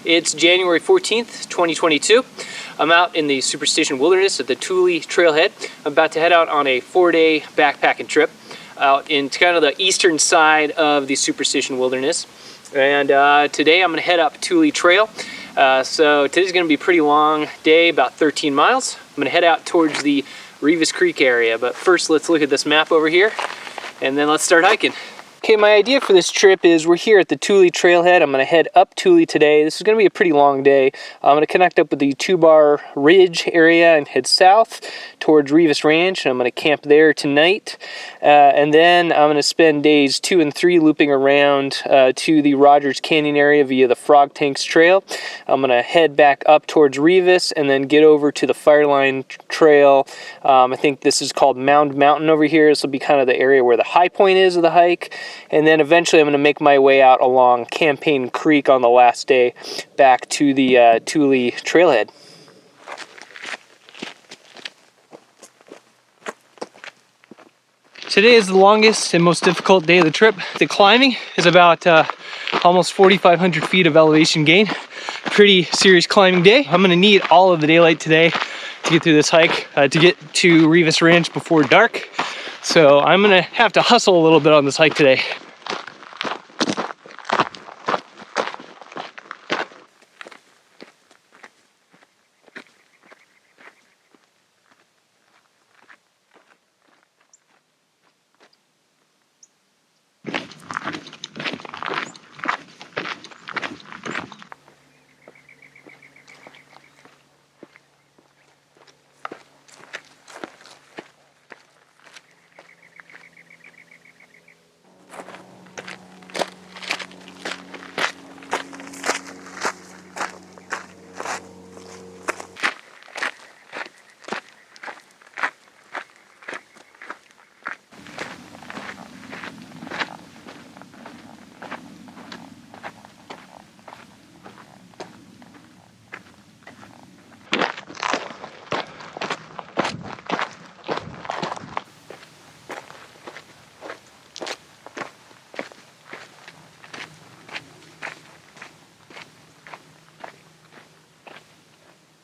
It's January 14th, 2022. I'm out in the Superstition Wilderness at the Tule Trailhead. I'm about to head out on a 4-day backpacking trip out in kind of the eastern side of the Superstition Wilderness. And today I'm going to head up Tule Trail. So today's going to be a pretty long day, about 13 miles. I'm going to head out towards the Reavis Creek area. But first, let's look at this map over here, and then let's start hiking. Okay, my idea for this trip is we're here at the Tule Trailhead. I'm going to head up Tule today. This is going to be a pretty long day. I'm going to connect up with the Two-Bar Ridge area and head south towards Reavis Ranch. And I'm going to camp there tonight. And then I'm going to spend days 2 and 3 looping around to the Rogers Canyon area via the Frog Tanks Trail. I'm going to head back up towards Reavis and then get over to the Fireline Trail. I think this is called Mound Mountain over here. This will be kind of the area where the high point is of the hike. And then eventually I'm going to make my way out along Campaign Creek on the last day back to the Tule Trailhead. Today is the longest and most difficult day of the trip. The climbing is about almost 4,500 feet of elevation gain. Pretty serious climbing day. I'm going to need all of the daylight today to get through this hike, to get to Reavis Ranch before dark. So I'm gonna have to hustle a little bit on this hike today.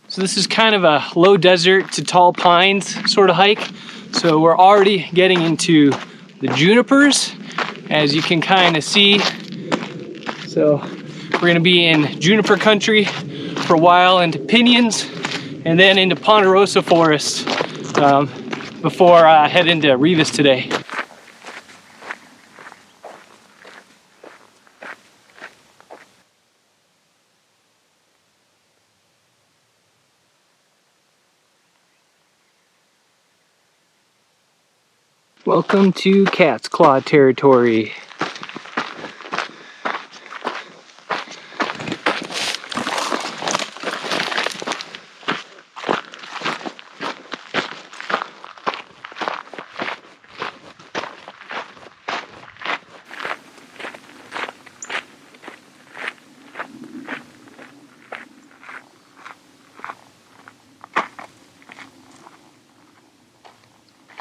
So this is kind of a low desert to tall pines sort of hike. So we're already getting into the junipers, as you can kind of see. So we're gonna be in juniper country for a while, into pinyons, and then into ponderosa forest before I head into Reavis today. Welcome to Cat's Claw territory.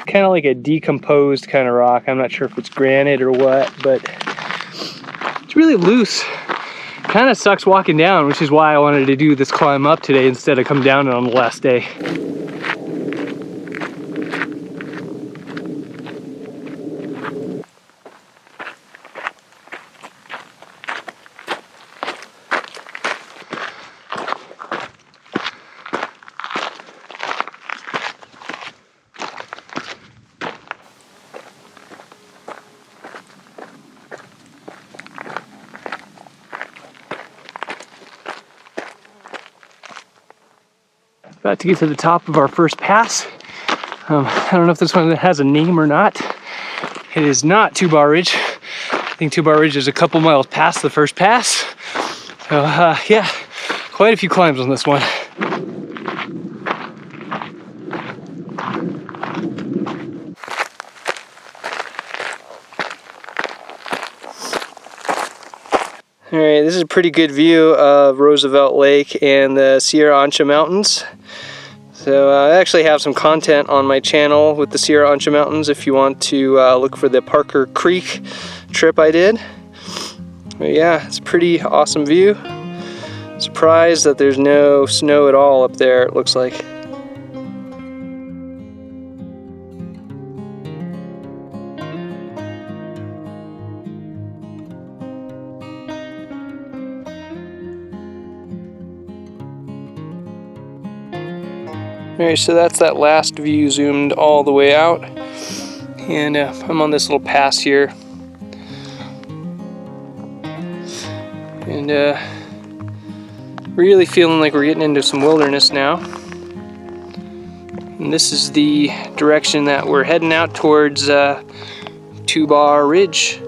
Kind of like a decomposed kind of rock. I'm not sure if it's granite or what, but it's really loose. Kind of sucks walking down, which is why I wanted to do this climb up today instead of come down on the last day. About to get to the top of our first pass. I don't know if this one has a name or not. It is not Two-Bar Ridge. I think Two-Bar Ridge is a couple miles past the first pass. So yeah, quite a few climbs on this one. All right, this is a pretty good view of Roosevelt Lake and the Sierra Ancha Mountains. So I actually have some content on my channel with the Sierra Ancha Mountains if you want to look for the Parker Creek trip I did. But yeah, it's a pretty awesome view. Surprised that there's no snow at all up there, it looks like. Alright, so that's that last view zoomed all the way out. And I'm on this little pass here. And really feeling like we're getting into some wilderness now. And this is the direction that we're heading out towards Two-Bar Ridge.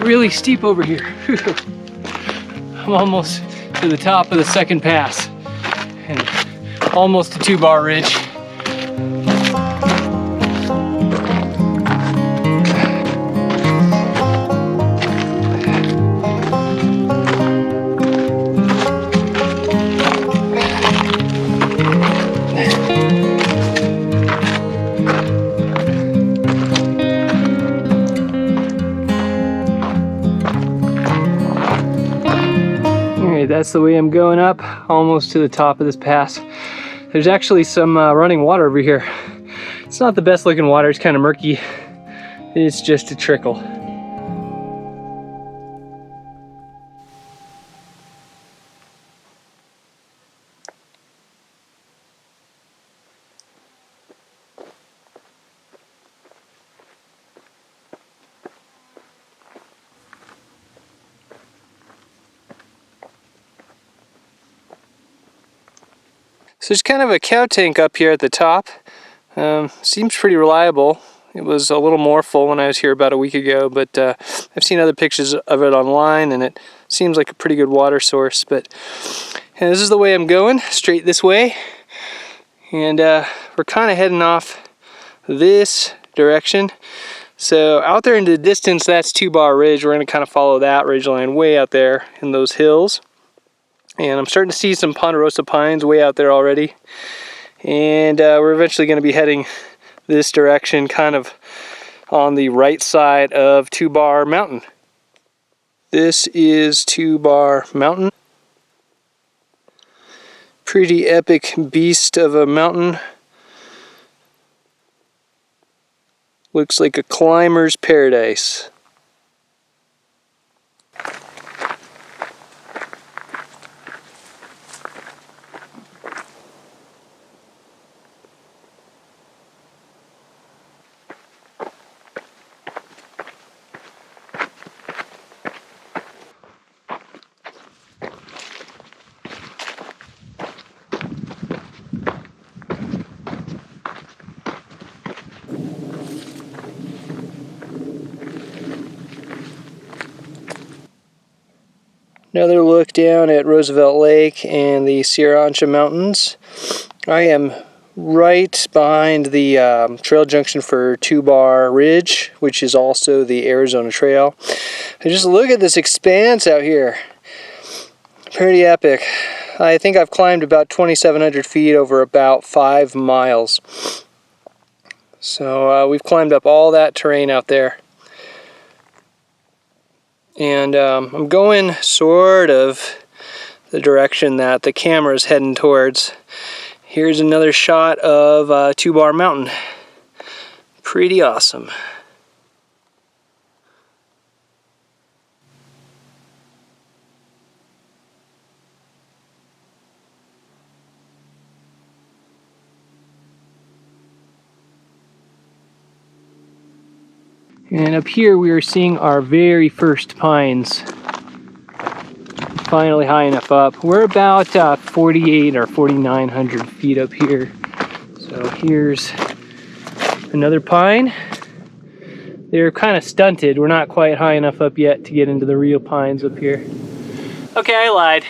Really steep over here. I'm almost to the top of the second pass and almost to Two-Bar Ridge. That's the way I'm going up, almost to the top of this pass. There's actually some running water over here. It's not the best looking water, it's kind of murky. It's just a trickle. So there's kind of a cow tank up here at the top. Seems pretty reliable. It was a little more full when I was here about a week ago, but I've seen other pictures of it online and it seems like a pretty good water source. But this is the way I'm going, straight this way. And we're kind of heading off this direction. So out there in the distance, that's Two-Bar Ridge. We're going to kind of follow that ridge line way out there in those hills. And I'm starting to see some ponderosa pines way out there already. And we're eventually going to be heading this direction, kind of on the right side of Two-Bar Mountain. This is Two-Bar Mountain. Pretty epic beast of a mountain. Looks like a climber's paradise. Another look down at Roosevelt Lake and the Sierra Ancha Mountains. I am right behind the trail junction for Two-Bar Ridge, which is also the Arizona Trail. And just look at this expanse out here. Pretty epic. I think I've climbed about 2,700 feet over about 5 miles. So we've climbed up all that terrain out there. And I'm going sort of the direction that the camera is heading towards. Here's another shot of Two-Bar Mountain. Pretty awesome. And up here we are seeing our very first pines. finally high enough up. We're about 48 or 4,900 feet up here. So here's another pine. They're kind of stunted. We're not quite high enough up yet to get into the real pines up here. Okay, I lied.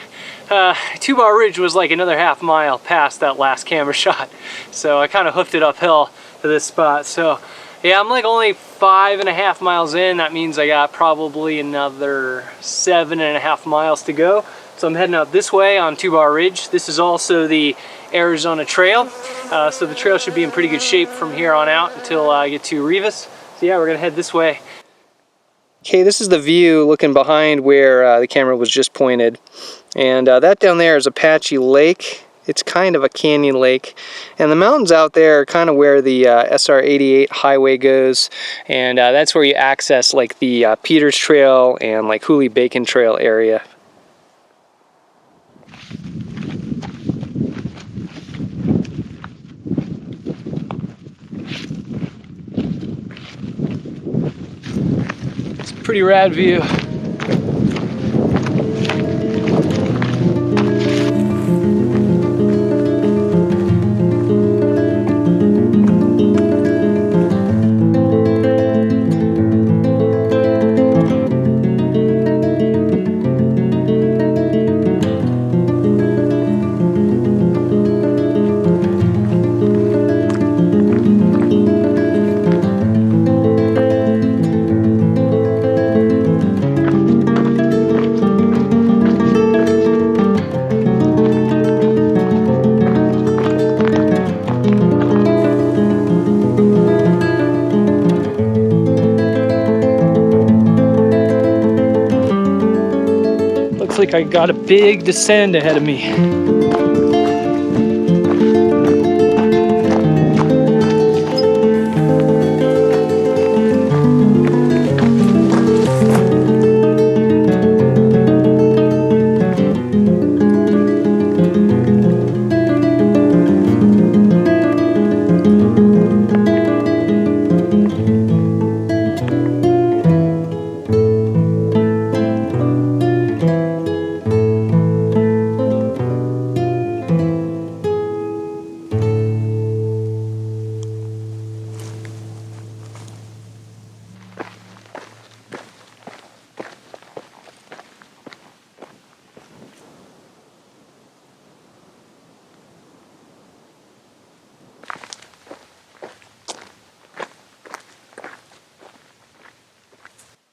Two-Bar Ridge was like another half mile past that last camera shot. So I kind of hoofed it uphill to this spot. So yeah, I'm like only 5.5 miles in. That means I got probably another 7.5 miles to go. So I'm heading out this way on Two-Bar Ridge. This is also the Arizona Trail. So the trail should be in pretty good shape from here on out until I get to Reavis. So yeah, we're gonna head this way. Okay, this is the view looking behind where the camera was just pointed. And that down there is Apache Lake. It's kind of a canyon lake. And the mountains out there are kind of where the SR 88 highway goes. And that's where you access like the Peters Trail and like Hooley Bacon Trail area. It's a pretty rad view. Looks like I got a big descent ahead of me.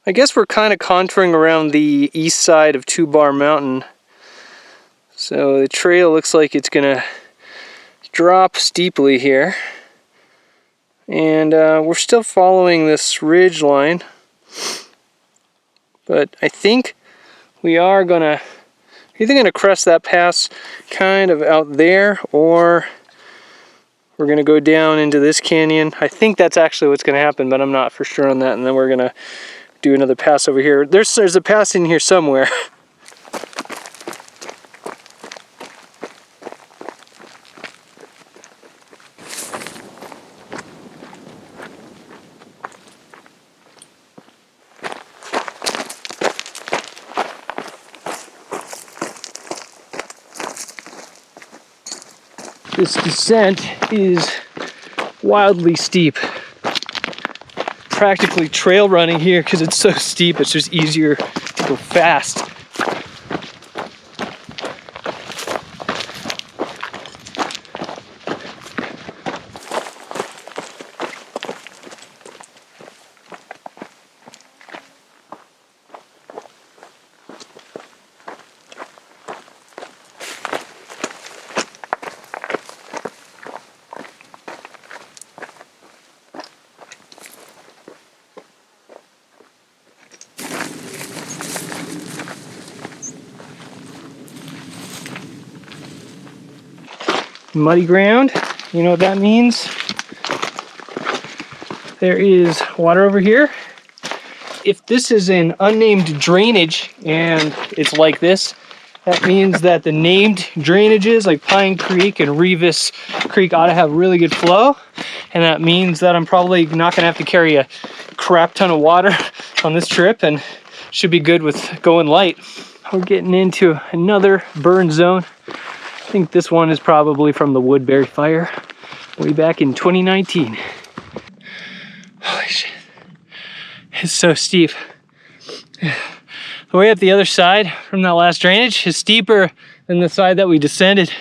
I guess we're kind of contouring around the east side of Two-Bar Mountain. So the trail looks like it's gonna drop steeply here. And we're still following this ridge line. But I think we are gonna either gonna crest that pass kind of out there, or we're gonna go down into this canyon. I think that's actually what's gonna happen, but I'm not for sure on that. And then we're gonna do another pass over here. There's a pass in here somewhere. This descent is wildly steep. Practically trail running here because it's so steep. It's just easier to go fast. Muddy ground, you know what that means? There is water over here. If this is an unnamed drainage and it's like this, that means that the named drainages like Pine Creek and Reavis Creek ought to have really good flow. And that means that I'm probably not gonna have to carry a crap ton of water on this trip and should be good with going light we're getting into another burn zone. I think this one is probably from the Woodbury fire way back in 2019. Holy shit. It's so steep. The way up the other side from that last drainage is steeper than the side that we descended.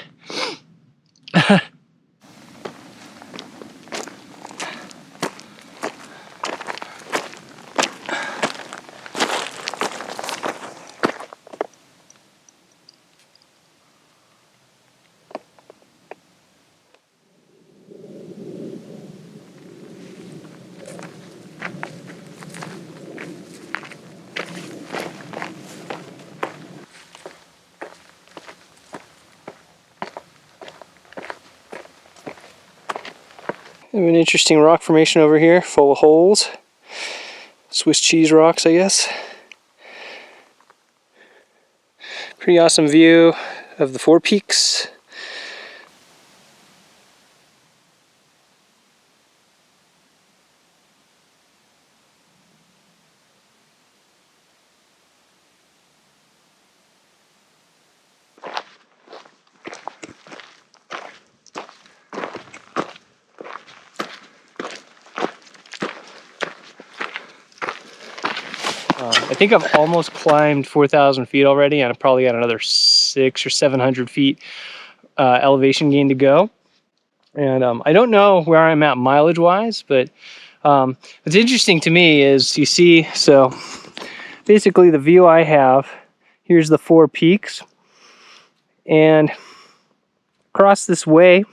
We have an interesting rock formation over here, full of holes. Swiss cheese rocks, I guess. Pretty awesome view of the Four Peaks. I think I've almost climbed 4,000 feet already, and I've probably got another 600 or 700 feet elevation gain to go. And I don't know where I'm at mileage-wise, but what's interesting to me is, you see, so basically the view I have, here's the Four Peaks, and across this way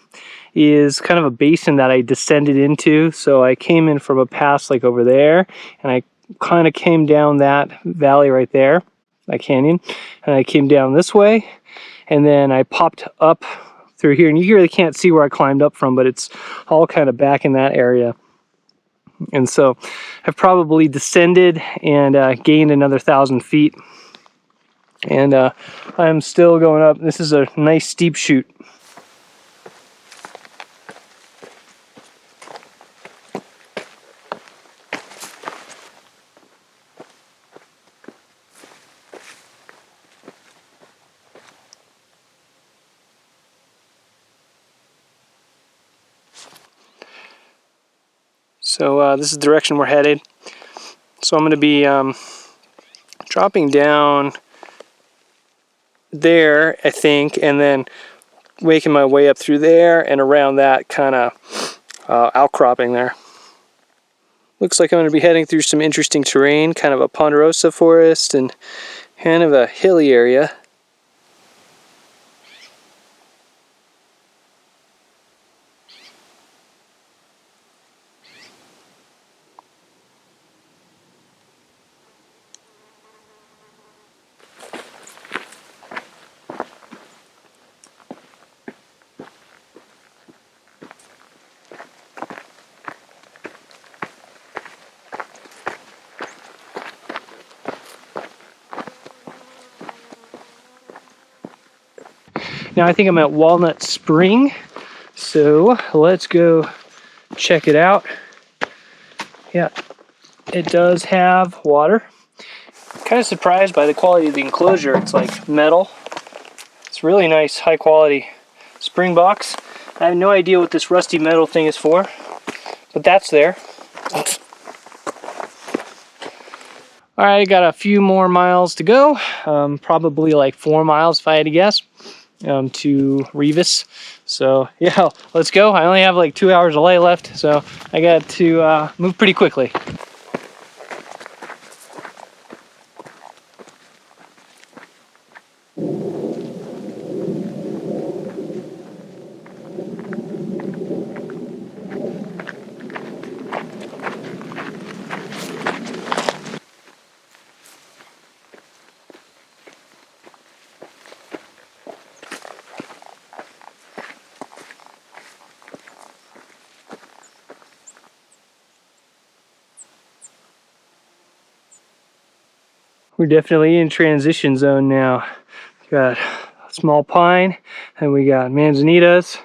is kind of a basin that I descended into. So I came in from a pass like over there, and I kind of came down that valley right there, that canyon, and I came down this way, and then I popped up through here, and you really can't see where I climbed up from, but it's all kind of back in that area. And so I've probably descended and gained another 1,000 feet, and I'm still going up. This is a nice steep chute. So this is the direction we're headed. So I'm going to be dropping down there, I think, and then making my way up through there and around that kind of outcropping there. Looks like I'm going to be heading through some interesting terrain, kind of a ponderosa forest and kind of a hilly area. Now I think I'm at Walnut Spring, so let's go check it out. Yeah, it does have water. Kind of surprised by the quality of the enclosure. It's like metal. It's really nice, high quality spring box. I have no idea what this rusty metal thing is for, but that's there. All right, I got a few more miles to go. Probably like 4 miles if I had to guess. To Reavis. So yeah, let's go. I only have like 2 hours of light left, so I got to move pretty quickly. We're definitely in transition zone now. We got a small pine, and we got manzanitas,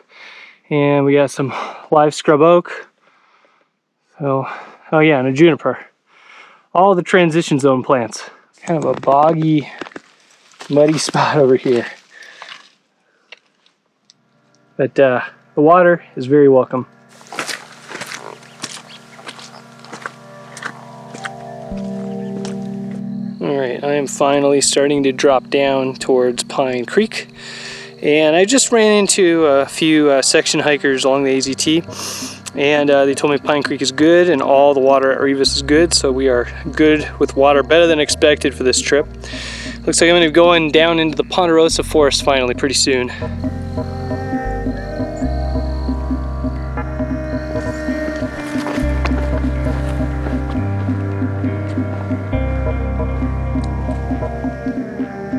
and we got some live scrub oak. So, oh yeah, and a juniper. All the transition zone plants. Kind of a boggy muddy spot over here. But the water is very welcome. Alright, I am finally starting to drop down towards Pine Creek. And I just ran into a few section hikers along the AZT. And they told me Pine Creek is good and all the water at Reavis is good. So we are good with water, better than expected for this trip. Looks like I'm going to be going down into the Ponderosa Forest finally pretty soon.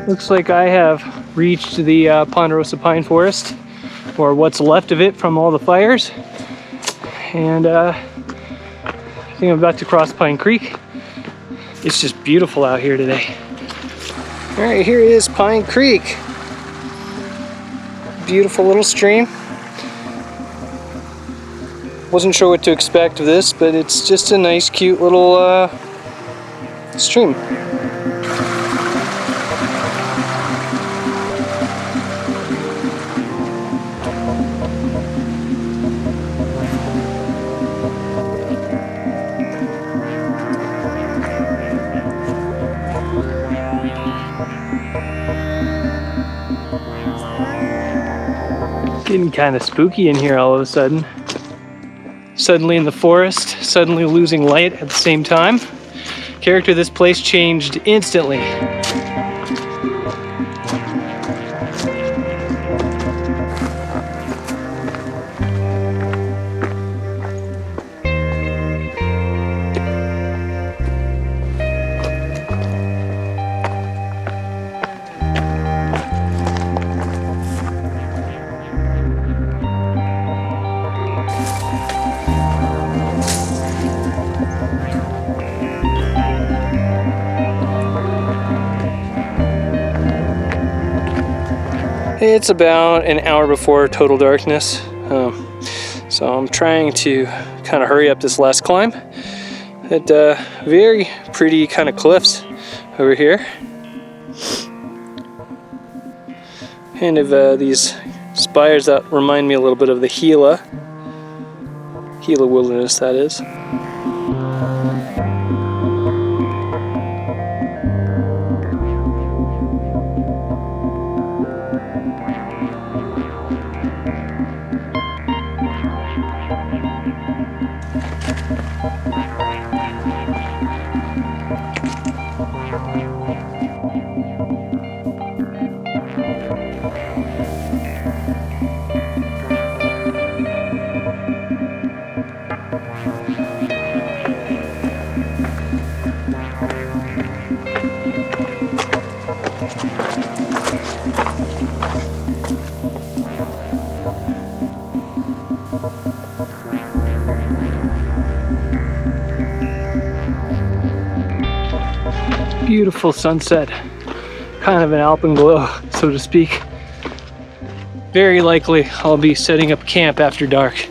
Looks like I have reached the Ponderosa Pine Forest, or what's left of it from all the fires. And I think I'm about to cross Pine Creek. It's just beautiful out here today. All right, here is Pine Creek. Beautiful little stream. Wasn't sure what to expect of this, but it's just a nice, cute little stream. Getting kind of spooky in here all of a sudden. Suddenly in the forest, suddenly losing light at the same time. Character of this place changed instantly. It's about an hour before total darkness, so I'm trying to kind of hurry up this last climb. At very pretty kind of cliffs over here. Kind of these spires that remind me a little bit of the Gila Wilderness, that is. Beautiful sunset, kind of an alpenglow, so to speak. Very likely I'll be setting up camp after dark.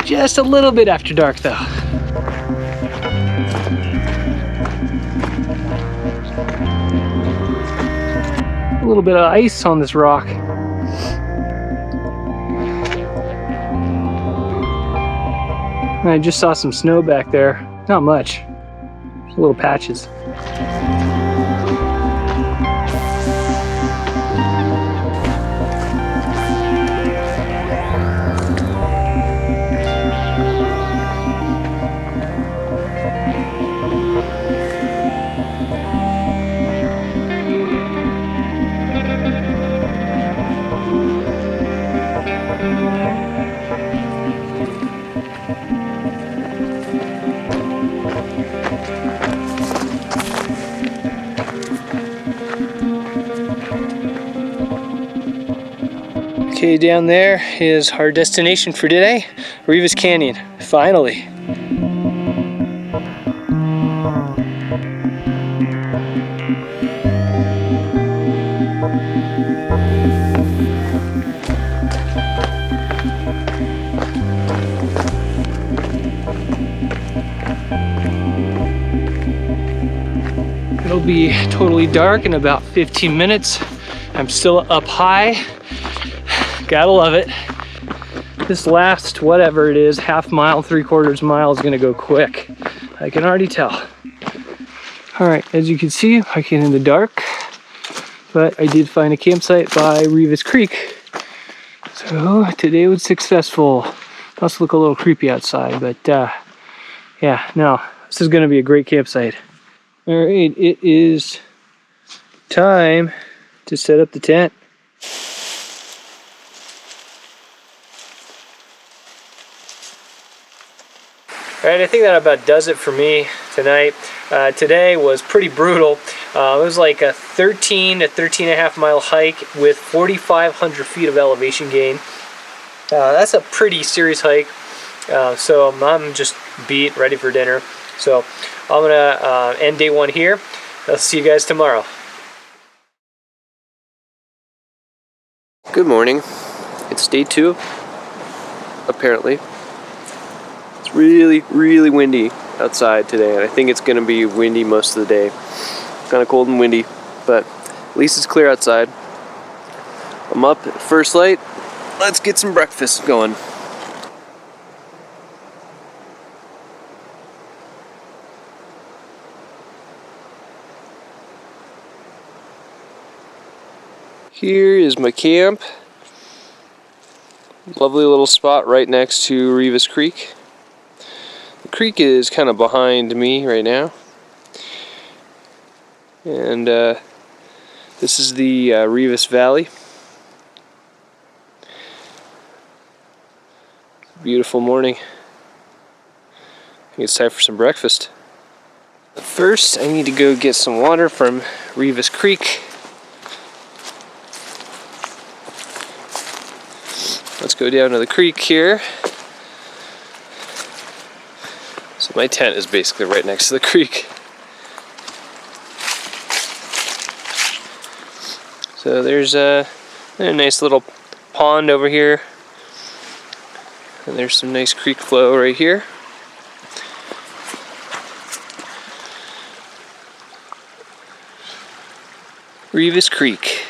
Just a little bit after dark though. A little bit of ice on this rock. And I just saw some snow back there. Not much, just little patches. Okay, down there is our destination for today, Reavis Canyon, finally. It It'll be totally dark in about 15 minutes. I'm still up high. Gotta love it. This last, whatever it is, half mile, 3/4 mile is gonna go quick. I can already tell. All right, as you can see, hiking in the dark, but I did find a campsite by Reavis Creek. So today was successful. Must look a little creepy outside, but yeah, no, this is gonna be a great campsite. All right, it is time to set up the tent. All right, I think that about does it for me tonight. Today was pretty brutal. It was like a 13 to 13.5 mile hike with 4,500 feet of elevation gain. That's a pretty serious hike. So I'm just beat, ready for dinner. So I'm gonna end day one here. I'll see you guys tomorrow. Good morning. It's day two, apparently. It's really, really windy outside today, and I think it's gonna be windy most of the day. Kind of cold and windy, but at least it's clear outside. I'm up at first light. Let's get some breakfast going. Here is my camp. Lovely little spot right next to Reavis Creek. The creek is kind of behind me right now. And this is the Reavis Valley. Beautiful morning. I think it's time for some breakfast. But first, I need to go get some water from Reavis Creek. Let's go down to the creek here. So my tent is basically right next to the creek. So there's a nice little pond over here. And there's some nice creek flow right here. Reavis Creek.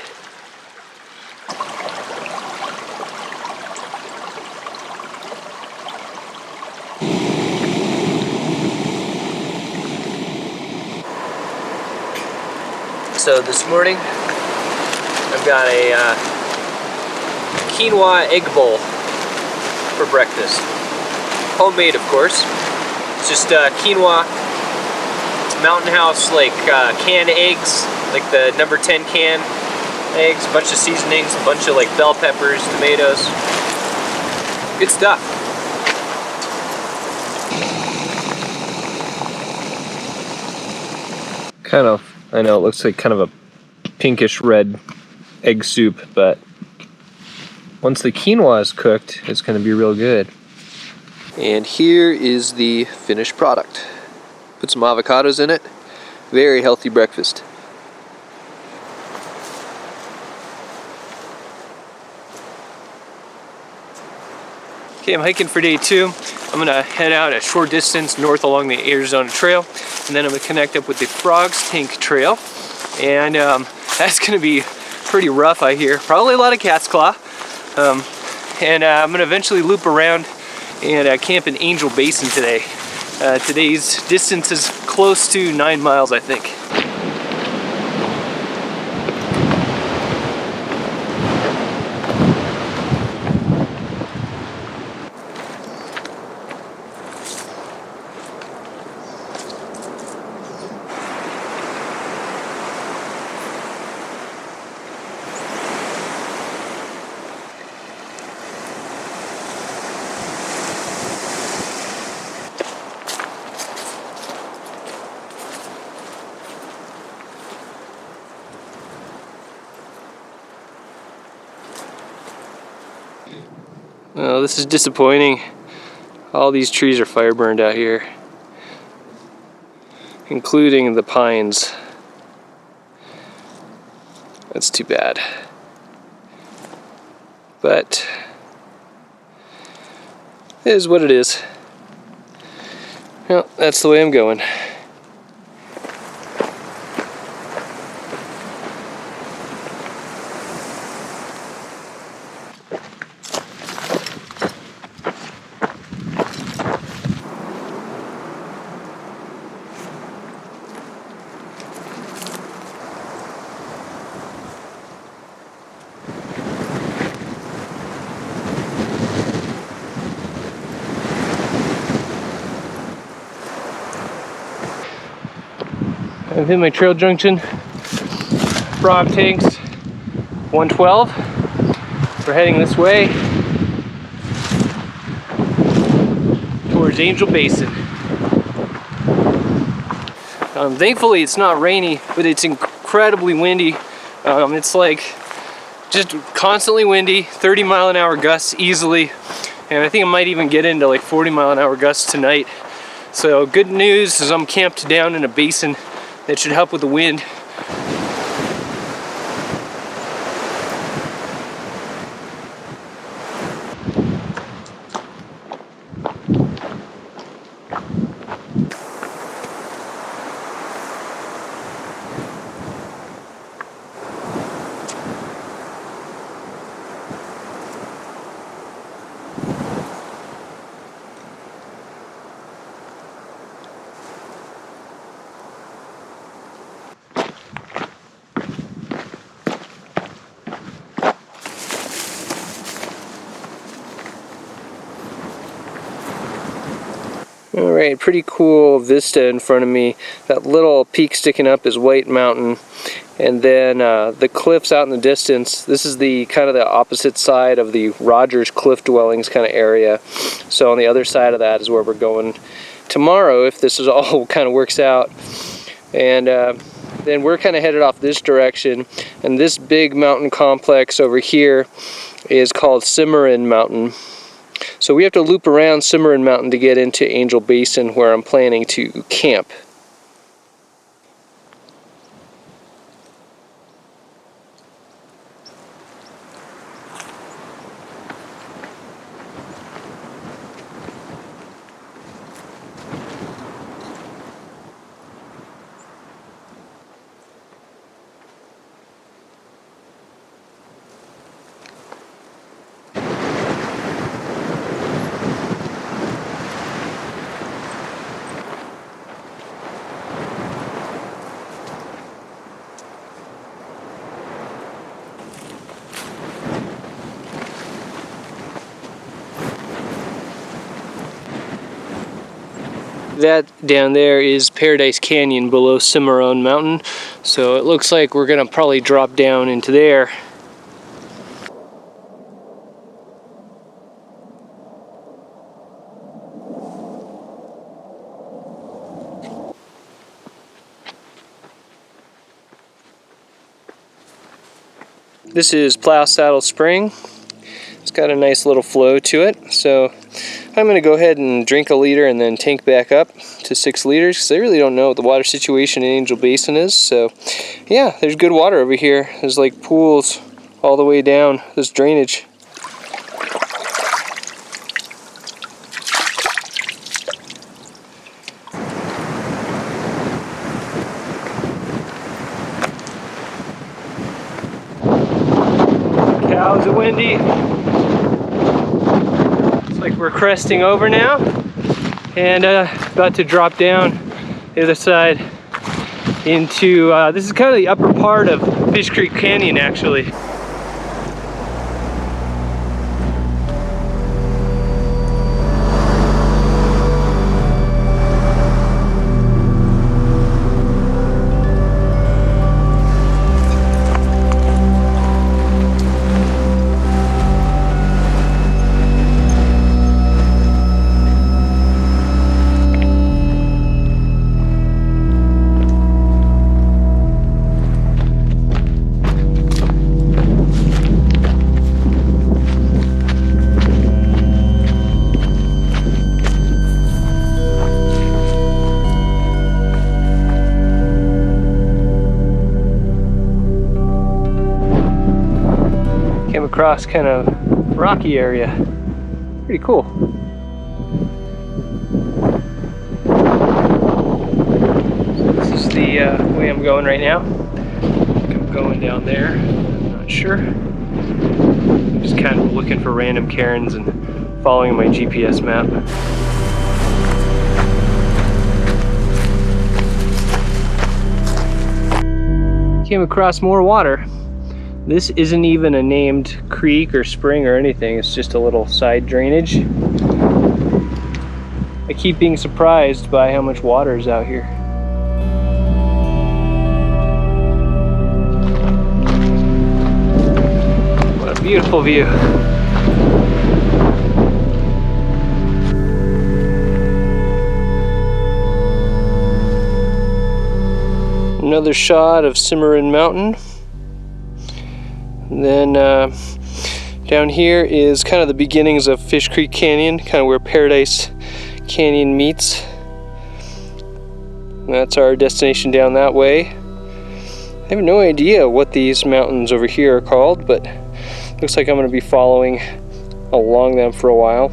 So this morning, I've got a quinoa egg bowl for breakfast. Homemade, of course. It's just quinoa, Mountain House like canned eggs, like the number 10 can eggs, a bunch of seasonings, a bunch of like bell peppers, tomatoes. Good stuff. Kind of, I know it looks like kind of a pinkish red egg soup, but once the quinoa is cooked, it's going to be real good. And here is the finished product. Put some avocados in it. Very healthy breakfast. Okay, I'm hiking for day two. I'm going to head out a short distance north along the Arizona Trail, and then I'm going to connect up with the Frogs Tank Trail. And that's going to be pretty rough, I hear. Probably a lot of cat's claw. And I'm going to eventually loop around and camp in Angel Basin today. Today's distance is close to 9 miles, I think. Oh, this is disappointing. All these trees are fire burned out here, including the pines. That's too bad. But it is what it is. Well, that's the way I'm going. I've hit my trail junction. Frog tanks 112. We're heading this way towards Angel Basin. Thankfully it's not rainy, but it's incredibly windy. It's like just constantly windy, 30-mile-an-hour gusts easily, and I think it might even get into like 40-mile-an-hour gusts tonight. So good news is I'm camped down in a basin that should help with the wind. Alright, pretty cool vista in front of me. That little peak sticking up is White Mountain, and then the cliffs out in the distance. This is the kind of the opposite side of the Rogers Cliff Dwellings kind of area. So on the other side of that is where we're going tomorrow, if this is all kind of works out. And then we're kind of headed off this direction, and this big mountain complex over here is called Cimarron Mountain. So we have to loop around Cimarron Mountain to get into Angel Basin, where I'm planning to camp. That down there is Paradise Canyon below Cimarron Mountain, so it looks like we're gonna probably drop down into there. This is Plow Saddle Spring. It's got a nice little flow to it, so I'm going to go ahead and drink a liter and then tank back up to 6 liters, because I really don't know what the water situation in Angel Basin is. So yeah, there's good water over here. There's like pools all the way down. There's drainage. Cows are windy. Like we're cresting over now, and about to drop down the other side into this is kind of the upper part of Fish Creek Canyon, actually. Came across kind of rocky area. Pretty cool. So this is the way I'm going right now. I'm going down there. I'm not sure. I'm just kind of looking for random cairns and following my GPS map. Came across more water. This isn't even a named creek or spring or anything, it's just a little side drainage. I keep being surprised by how much water is out here. Beautiful view. Another shot of Cimarron Mountain. And then down here is kind of the beginnings of Fish Creek Canyon, kind of where Paradise Canyon meets. And that's our destination down that way. I have no idea what these mountains over here are called, but looks like I'm going to be following along them for a while.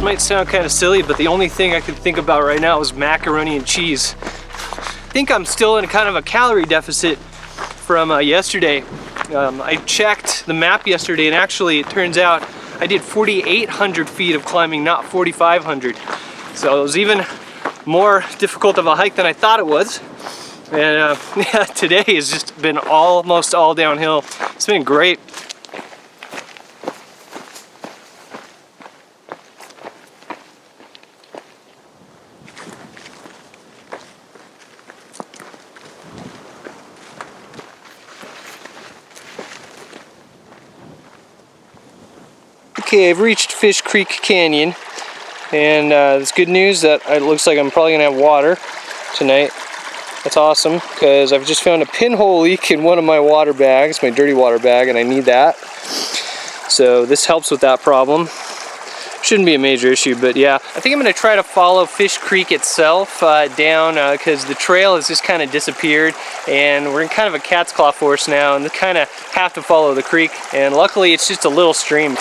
Might sound kind of silly, but the only thing I can think about right now is macaroni and cheese. I think I'm still in kind of a calorie deficit from yesterday. I checked the map yesterday, and actually it turns out I did 4,800 feet of climbing, not 4,500. So it was even more difficult of a hike than I thought it was. And yeah, today has just been almost all downhill. It's been great. Okay, I've reached Fish Creek Canyon, and it's good news that it looks like I'm probably gonna have water tonight. That's awesome, because I've just found a pinhole leak in one of my water bags, my dirty water bag, and I need that. So this helps with that problem. Shouldn't be a major issue, but yeah. I think I'm gonna try to follow Fish Creek itself down, because the trail has just kind of disappeared, and we're in kind of a cat's claw forest now, and kind of have to follow the creek, and luckily it's just a little stream.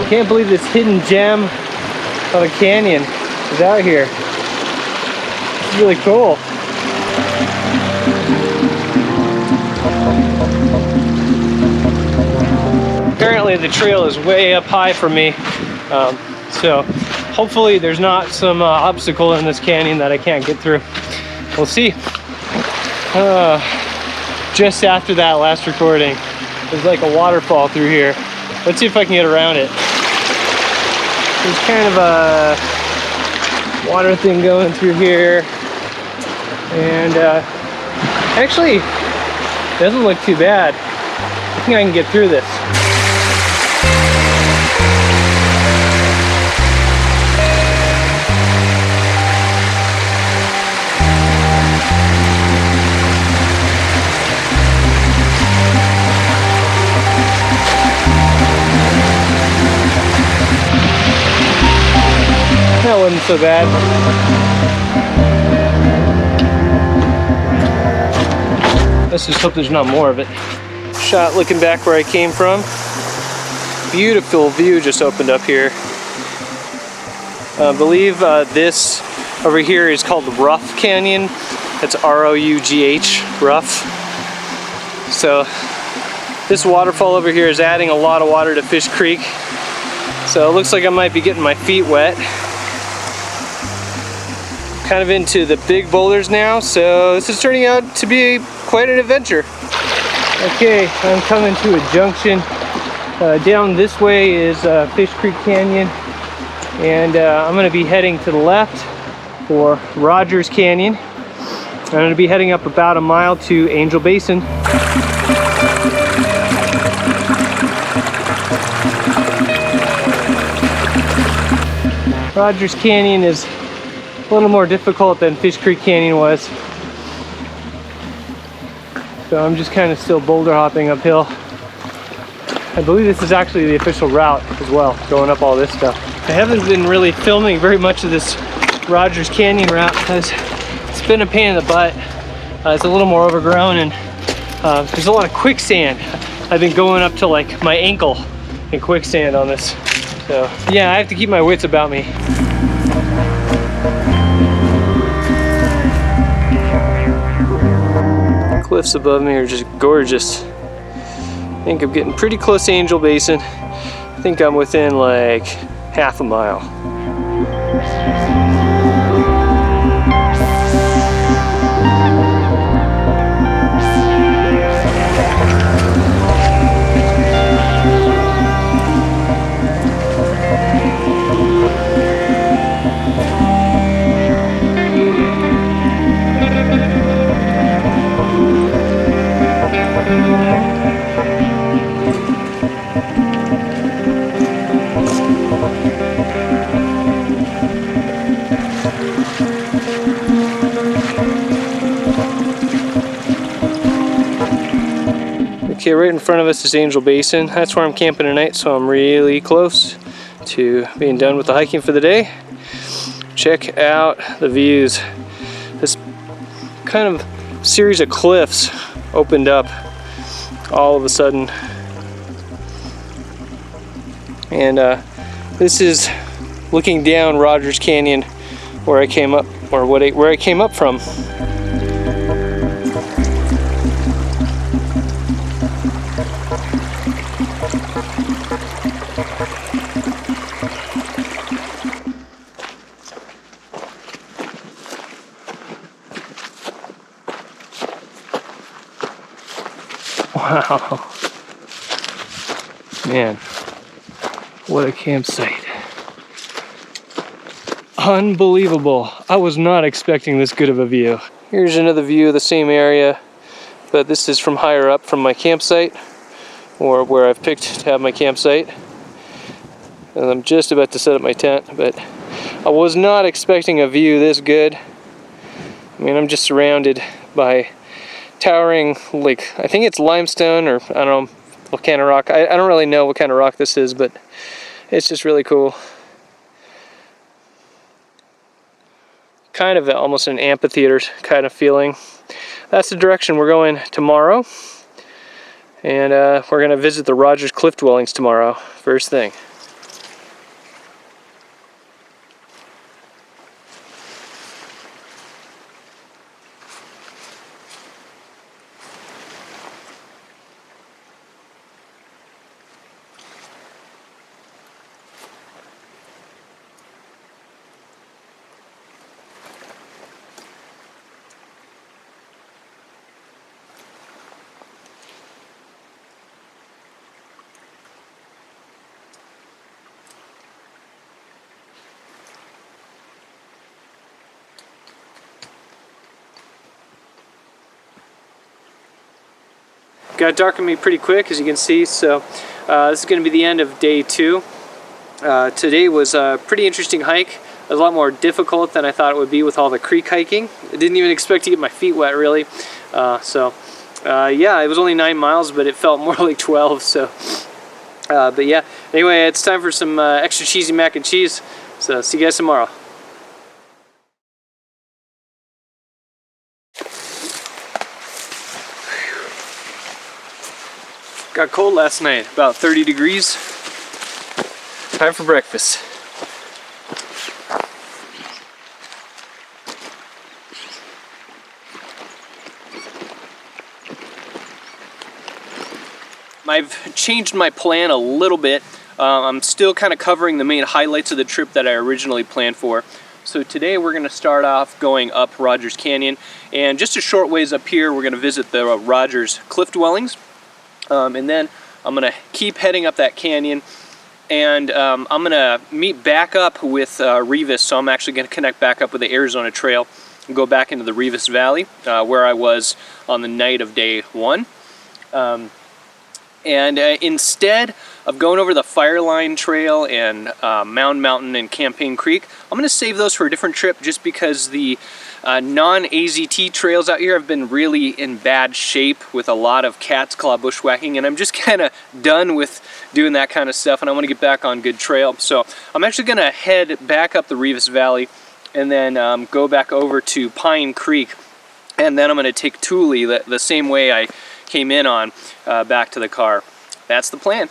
Can't believe this hidden gem of a canyon is out here. It's really cool. Apparently the trail is way up high for me, so hopefully there's not some obstacle in this canyon that I can't get through. We'll see. just after that last recording. There's like a waterfall through here. Let's see if I can get around it. There's kind of a water thing going through here. And actually, it doesn't look too bad. I think I can get through this. That wasn't so bad. Let's just hope there's not more of it. Shot looking back where I came from. Beautiful view just opened up here. I believe this over here is called Rough Canyon. That's R-O-U-G-H, Rough. So this waterfall over here is adding a lot of water to Fish Creek. So it looks like I might be getting my feet wet. Kind of into the big boulders now, so this is turning out to be quite an adventure. Okay, I'm coming to a junction. Down this way is Fish Creek Canyon, and I'm going to be heading to the left for Rogers Canyon. I'm going to be heading up about a mile to Angel Basin. Rogers Canyon is a little more difficult than Fish Creek Canyon was. So I'm just kind of still boulder hopping uphill. I believe this is actually the official route as well, going up all this stuff. I haven't been really filming very much of this Rogers Canyon route because it's been a pain in the butt. It's a little more overgrown, and there's a lot of quicksand. I've been going up to like my ankle in quicksand on this. So yeah, I have to keep my wits about me. Cliffs above me are just gorgeous. I think I'm getting pretty close to Angel Basin. I think I'm within like half a mile. Okay, right in front of us is Angel Basin. That's where I'm camping tonight, so I'm really close to being done with the hiking for the day. Check out the views. This kind of series of cliffs opened up all of a sudden. And this is looking down Rogers Canyon where I came up, or where I came up from. Wow, man, what a campsite. Unbelievable. I was not expecting this good of a view. Here's another view of the same area, but this is from higher up from my campsite, or where I've picked to have my campsite. And I'm just about to set up my tent, but I was not expecting a view this good. I mean, I'm just surrounded by towering, like, I think it's limestone, or I don't know what kind of rock. I don't really know what kind of rock this is, but it's just really cool. Kind of almost an amphitheater kind of feeling. That's the direction we're going tomorrow. And we're going to visit the Rogers Cliff Dwellings tomorrow, first thing. got dark on me pretty quick, as you can see, so this is going to be the end of day 2. Today was a pretty interesting hike. It was a lot more difficult than I thought it would be with all the creek hiking. I didn't even expect to get my feet wet, really. Yeah, it was only 9 miles, but it felt more like 12, so. But yeah, anyway, it's time for some extra cheesy mac and cheese, so see you guys tomorrow. Got cold last night, about 30 degrees. Time for breakfast. I've changed my plan a little bit. I'm still kind of covering the main highlights of the trip that I originally planned for. So today we're going to start off going up Rogers Canyon, and just a short ways up here we're going to visit the Rogers cliff dwellings, and then I'm going to keep heading up that canyon, and I'm going to meet back up with Reavis. So I'm actually going to connect back up with the Arizona Trail and go back into the Reavis Valley where I was on the night of day 1. Instead of going over the Fireline Trail and Mound Mountain and Campaign Creek, I'm going to save those for a different trip, just because the non-AZT trails out here have been really in bad shape with a lot of cat's claw bushwhacking, and I'm just kind of done with doing that kind of stuff, and I want to get back on good trail. So I'm actually going to head back up the Reavis Valley and then go back over to Pine Creek, and then I'm going to take Tule the same way I came in on back to the car. That's the plan.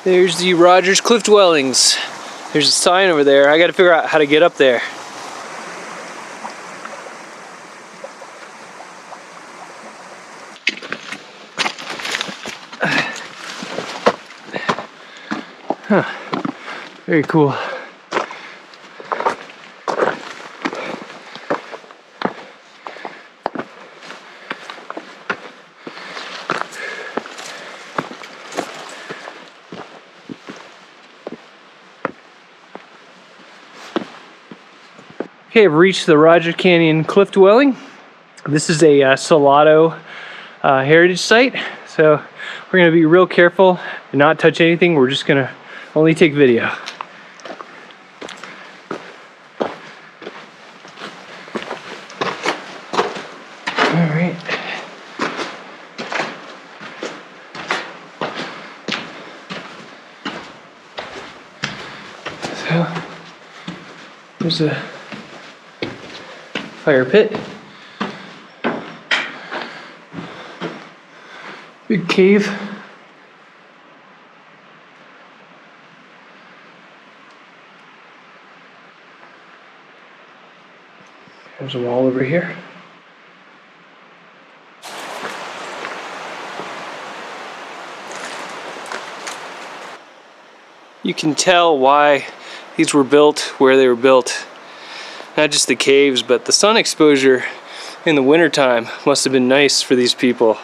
There's the Rogers Cliff Dwellings. There's a sign over there. I got to figure out how to get up there. Huh. Very cool. Okay, I've reached the Rogers Canyon Cliff Dwelling. This is a Salado heritage site, so we're going to be real careful and not touch anything. We're just going to only take video. All right. So there's a fire pit, big cave. There's a wall over here. You can tell why these were built where they were built. Not just the caves, but the sun exposure in the wintertime must have been nice for these people,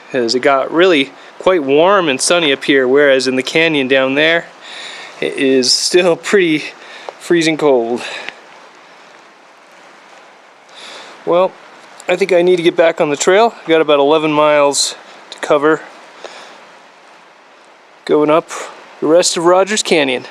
because it got really quite warm and sunny up here, whereas in the canyon down there it is still pretty freezing cold. Well, I think I need to get back on the trail. I got about 11 miles to cover going up the rest of Rogers Canyon.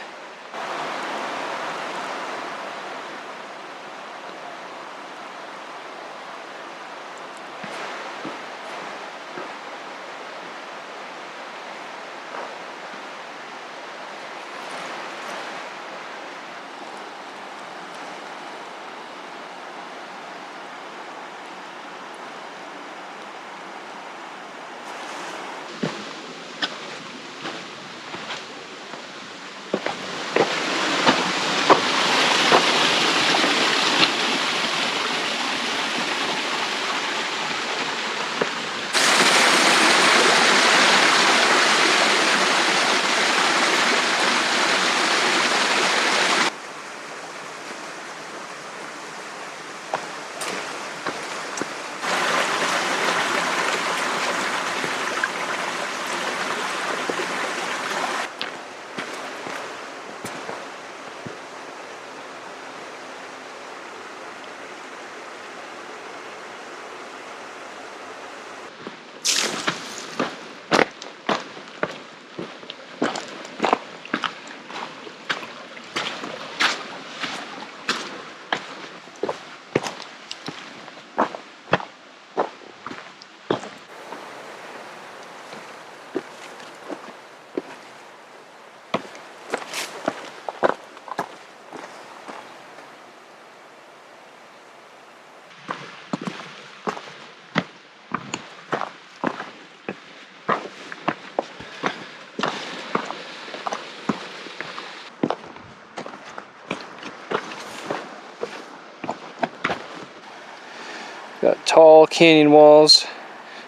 Got tall canyon walls,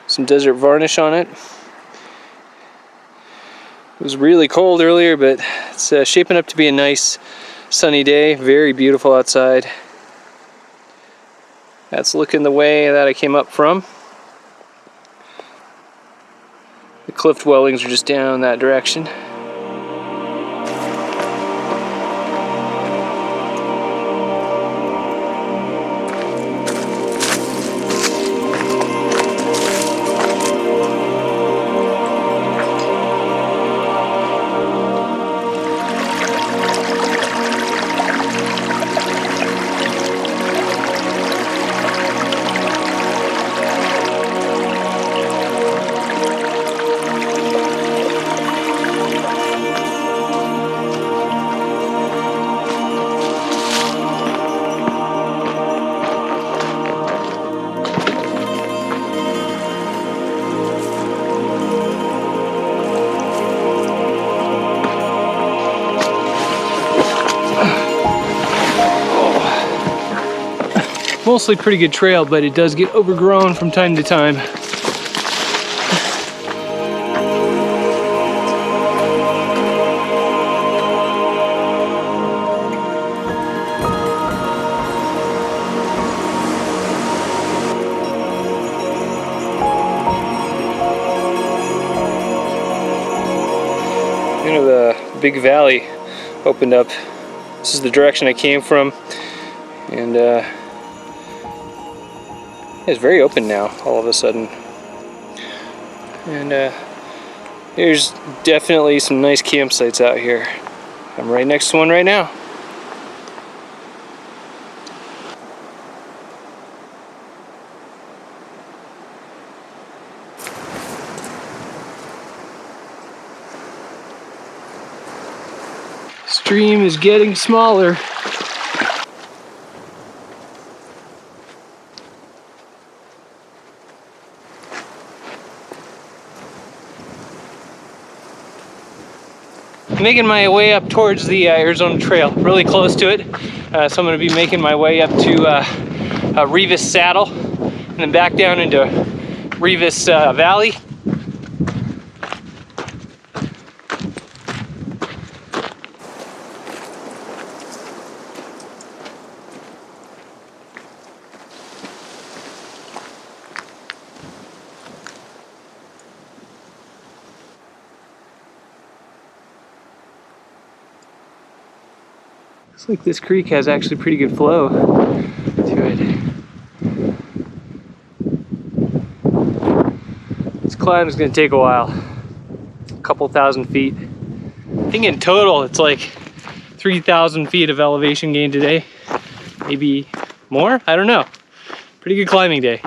some desert varnish on it. It was really cold earlier, but it's shaping up to be a nice sunny day. Very beautiful outside. That's looking the way that I came up from. The cliff dwellings are just down that direction. Mostly pretty good trail, but it does get overgrown from time to time. Kind of a big valley opened up. This is the direction I came from, and it's very open now all of a sudden. And there's definitely some nice campsites out here. I'm right next to one right now. Stream is getting smaller. Making my way up towards the Arizona Trail, really close to it. So I'm going to be making my way up to Reavis Saddle and then back down into Reavis Valley. Looks like this creek has actually pretty good flow to it. This climb is going to take a while, a couple thousand feet. I think in total it's like 3,000 feet of elevation gain today, maybe more, I don't know. Pretty good climbing day.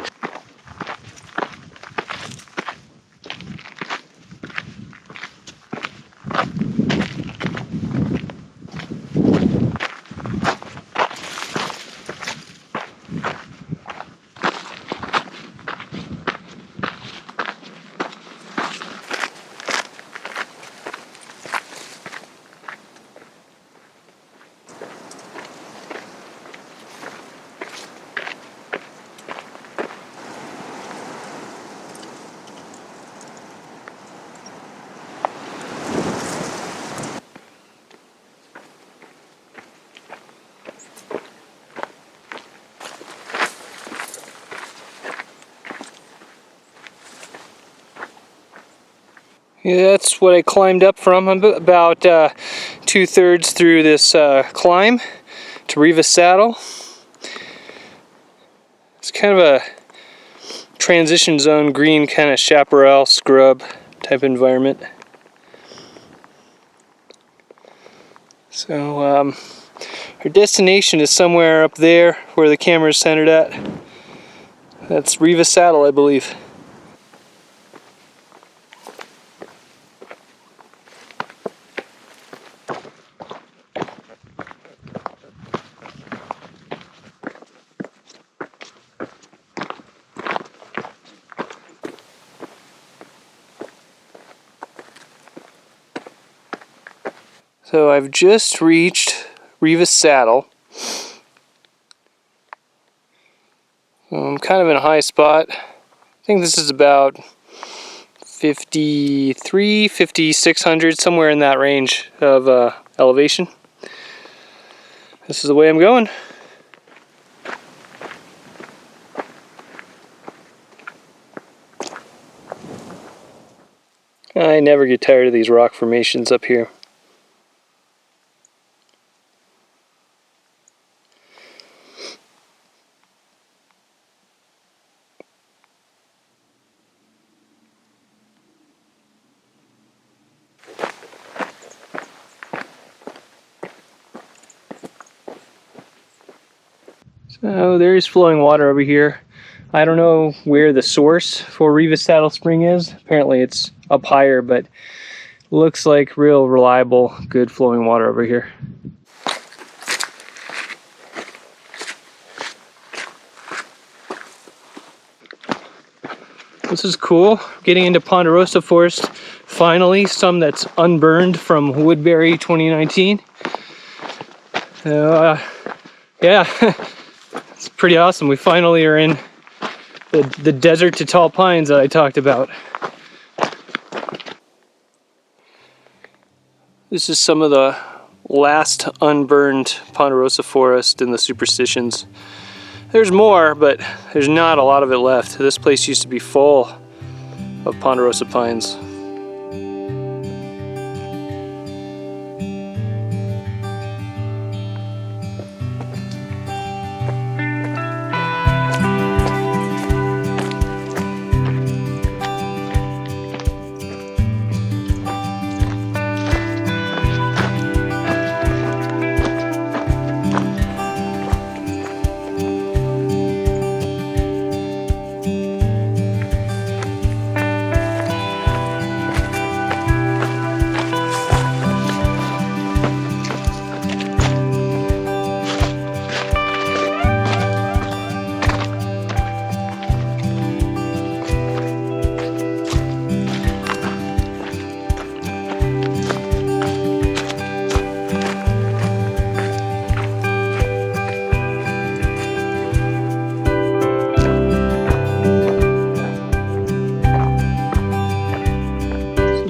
Yeah, that's what I climbed up from. I'm about 2/3 through this climb to Reavis Saddle. It's kind of a transition zone, green kind of chaparral scrub type environment. So our destination is somewhere up there where the camera is centered at. That's Reavis Saddle, I believe. So I've just reached Reavis Saddle. I'm kind of in a high spot. I think this is about 5,600, somewhere in that range of elevation. This is the way I'm going. I never get tired of these rock formations up here. So there's flowing water over here. I don't know where the source for Reavis Saddle Spring is. Apparently it's up higher, but looks like real reliable, good flowing water over here. This is cool. Getting into Ponderosa Forest finally, some that's unburned from Woodbury 2019. Yeah, it's pretty awesome. We finally are in the desert to tall pines that I talked about. This is some of the last unburned Ponderosa forest in the Superstitions. There's more, but there's not a lot of it left. This place used to be full of Ponderosa pines.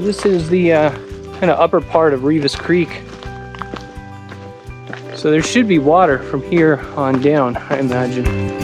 This is the kind of upper part of Reavis Creek. So there should be water from here on down, I imagine.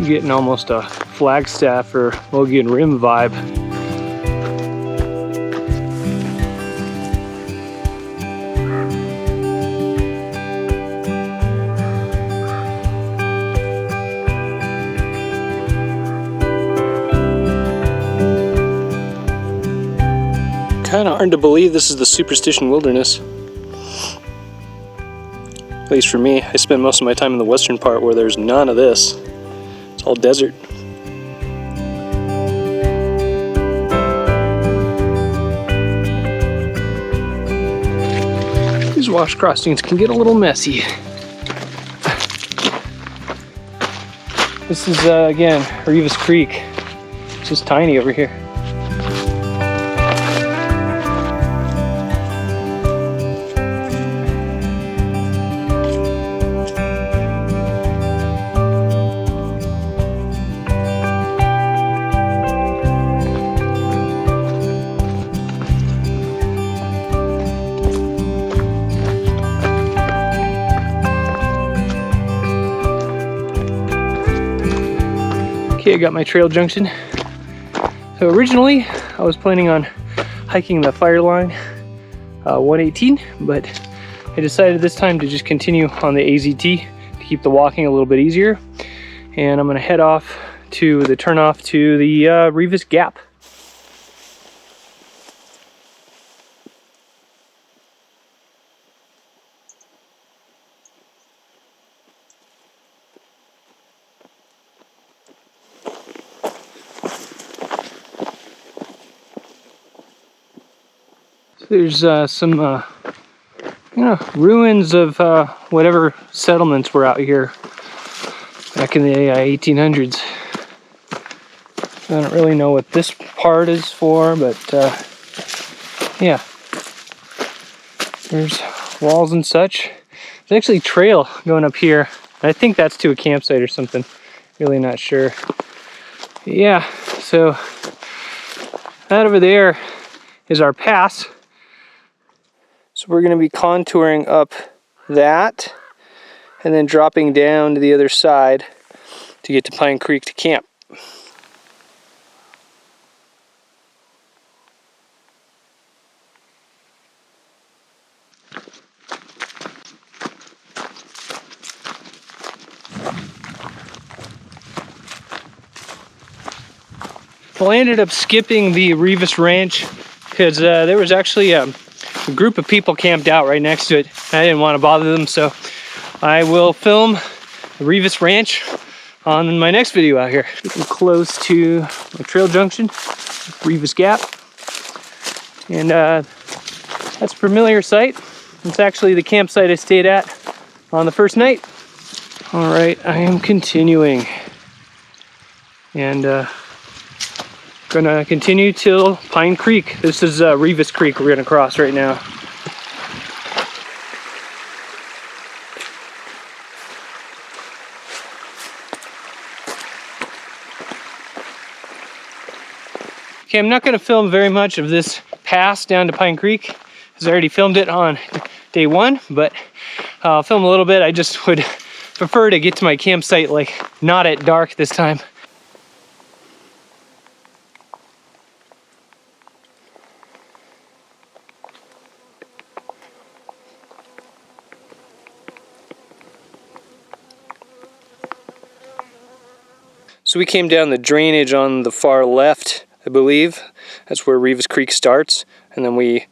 Getting almost a Flagstaff or Mogollon Rim vibe. Kind of hard to believe this is the Superstition Wilderness. At least for me, I spend most of my time in the western part where there's none of this. It's all desert. These wash crossings can get a little messy. This is, again, Reavis Creek. It's just tiny over here. Okay, I got my trail junction. So originally, I was planning on hiking the fire line 118, but I decided this time to just continue on the AZT to keep the walking a little bit easier. And I'm gonna head off to the turnoff to the Reavis Gap. There's some ruins of whatever settlements were out here back in the 1800s. I don't really know what this part is for, but yeah, there's walls and such. There's actually a trail going up here. I think that's to a campsite or something. Really not sure. Yeah, so that over there is our pass. So we're going to be contouring up that and then dropping down to the other side to get to Pine Creek to camp. Well, I ended up skipping the Reavis Ranch because there was actually a group of people camped out right next to it. I didn't want to bother them, so I will film the Reavis Ranch on my next video out here. Getting close to my trail junction, Reavis Gap. And that's a familiar site. It's actually the campsite I stayed at on the first night. All right, I am continuing. And gonna continue till Pine Creek. This is Reavis Creek we're gonna cross right now. Okay, I'm not gonna film very much of this pass down to Pine Creek because I already filmed it on day one, but I'll film a little bit. I just would prefer to get to my campsite like not at dark this time. So we came down the drainage on the far left, I believe. That's where Reavis Creek starts. And then we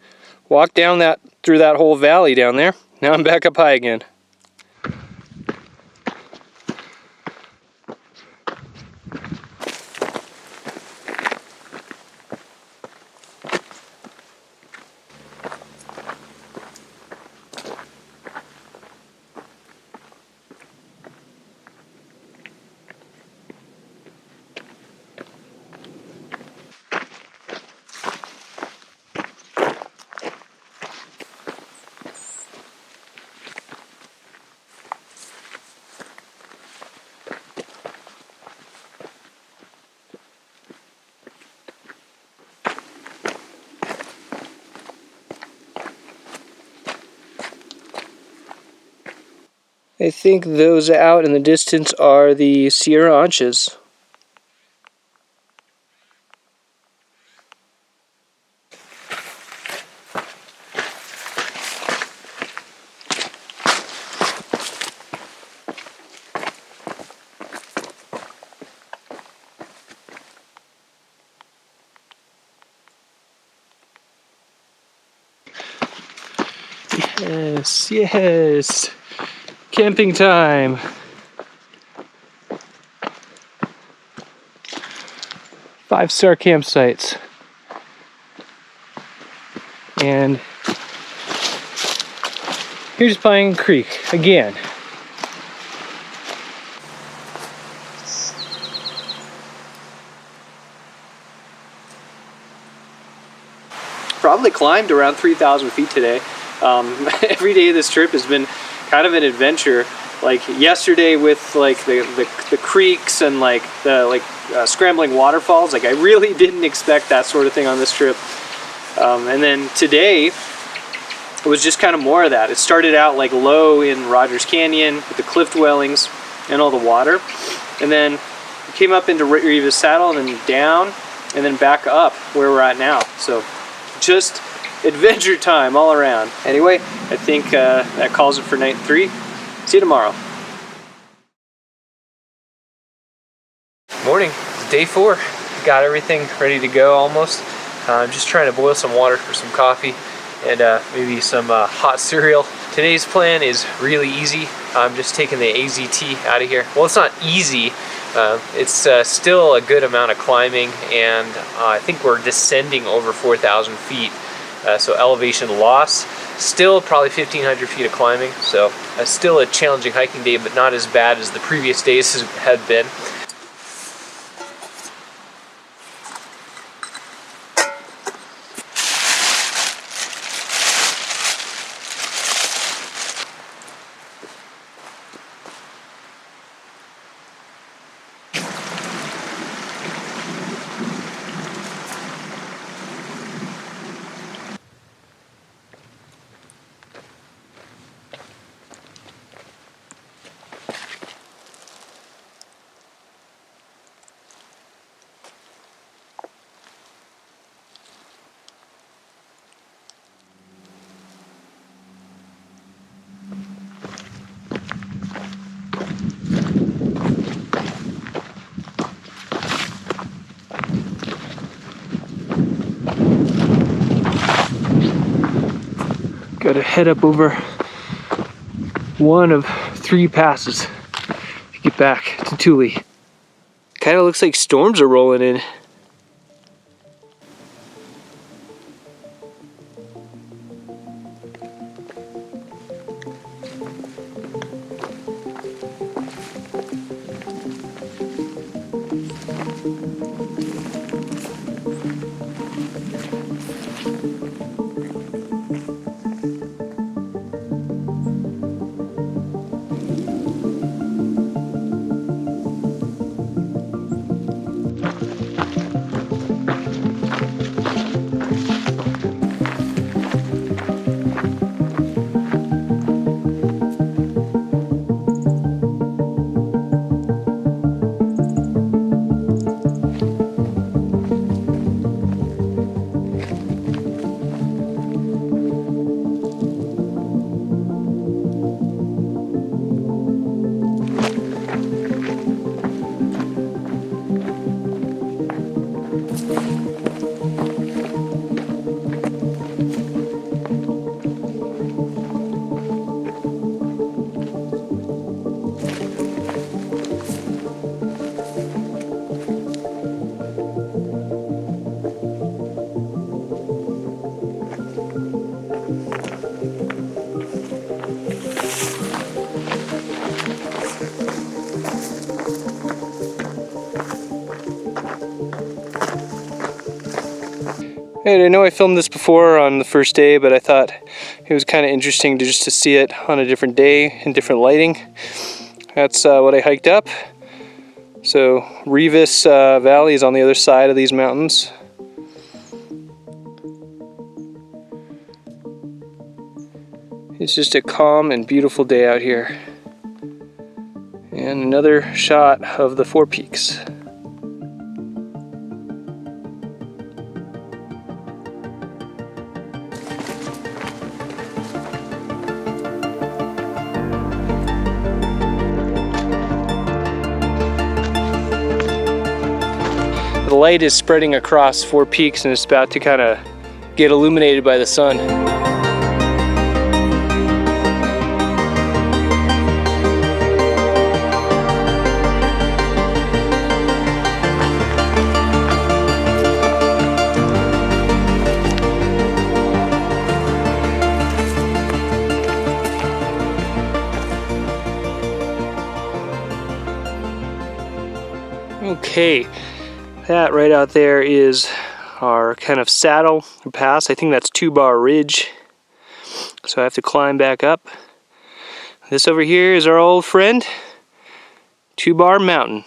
walked down through that whole valley down there. Now I'm back up high again. I think those out in the distance are the Sierra Anchas. Yes, yes. Camping time. Five-star campsites. And Here's Pine Creek again. Probably climbed around 3,000 feet today. Every day of this trip has been kind of an adventure. Like yesterday with like the creeks and like the scrambling waterfalls. Like I really didn't expect that sort of thing on this trip. And then today it was just kind of more of that. It started out like low in Rogers Canyon with the cliff dwellings and all the water, and then we came up into Reavis Saddle and then down and then back up where we're at now. So just adventure time all around. Anyway, I think that calls it for night 3. See you tomorrow. Morning, day 4. Got everything ready to go almost. I'm just trying to boil some water for some coffee and maybe some hot cereal. Today's plan is really easy. I'm just taking the AZT out of here. Well, it's not easy. It's still a good amount of climbing, and I think we're descending over 4,000 feet. So elevation loss, still probably 1,500 feet of climbing. So still a challenging hiking day, but not as bad as the previous days had been. Got to head up over one of 3 passes to get back to Tule. Kind of looks like storms are rolling in. Hey, I know I filmed this before on the first day, but I thought it was kind of interesting to just to see it on a different day in different lighting. That's what I hiked up. So Reavis Valley is on the other side of these mountains. It's just a calm and beautiful day out here. And another shot of the 4 peaks. The light is spreading across 4 peaks and it's about to kind of get illuminated by the sun. Okay, that right out there is our kind of saddle pass. I think that's Two-Bar Ridge. So I have to climb back up. This over here is our old friend, Two-Bar Mountain.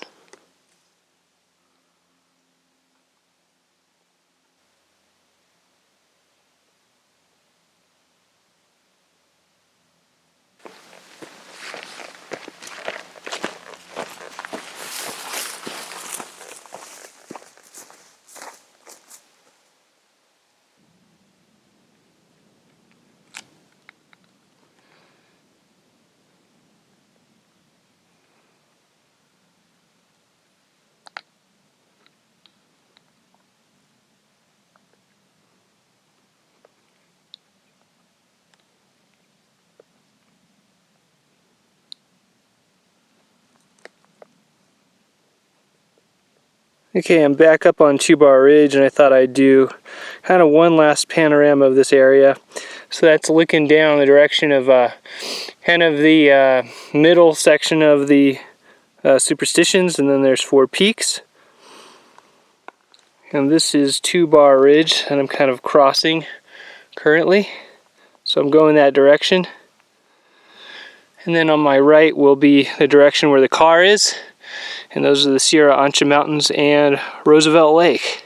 Okay, I'm back up on Two-Bar Ridge, and I thought I'd do kind of one last panorama of this area. So that's looking down the direction of kind of the middle section of the Superstitions, and then there's 4 peaks. And this is Two-Bar Ridge, and I'm kind of crossing currently. So I'm going that direction. And then on my right will be the direction where the car is. And those are the Sierra Ancha Mountains and Roosevelt Lake.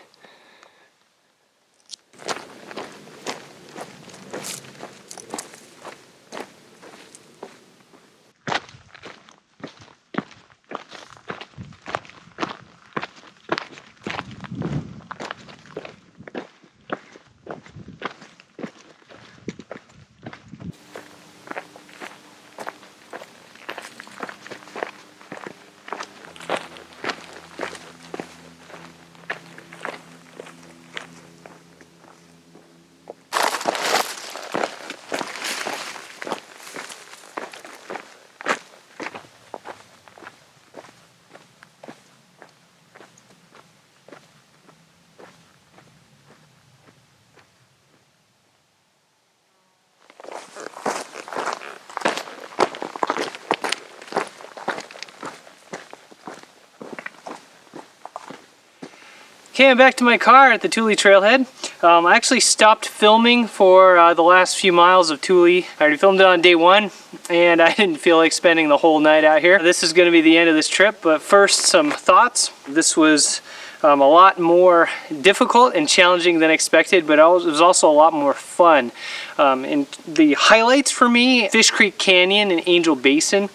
Okay, I'm back to my car at the Tule Trailhead. I actually stopped filming for the last few miles of Tule. I already filmed it on day 1, and I didn't feel like spending the whole night out here. This is going to be the end of this trip, but first some thoughts. This was a lot more difficult and challenging than expected, but it was also a lot more fun. And the highlights for me, Fish Creek Canyon and Angel Basin.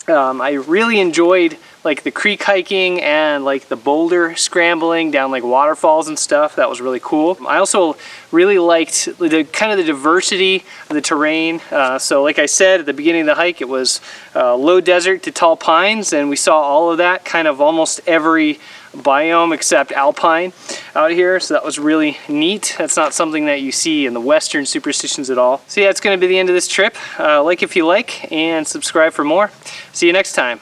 I really enjoyed like the creek hiking and like the boulder scrambling down like waterfalls and stuff. That was really cool. I also really liked the kind of the diversity of the terrain. So like I said at the beginning of the hike, it was low desert to tall pines, and we saw all of that, kind of almost every biome except alpine out here, so that was really neat. That's not something that you see in the western Superstitions at all. So yeah, it's going to be the end of this trip. Like if you like, and subscribe for more. See you next time.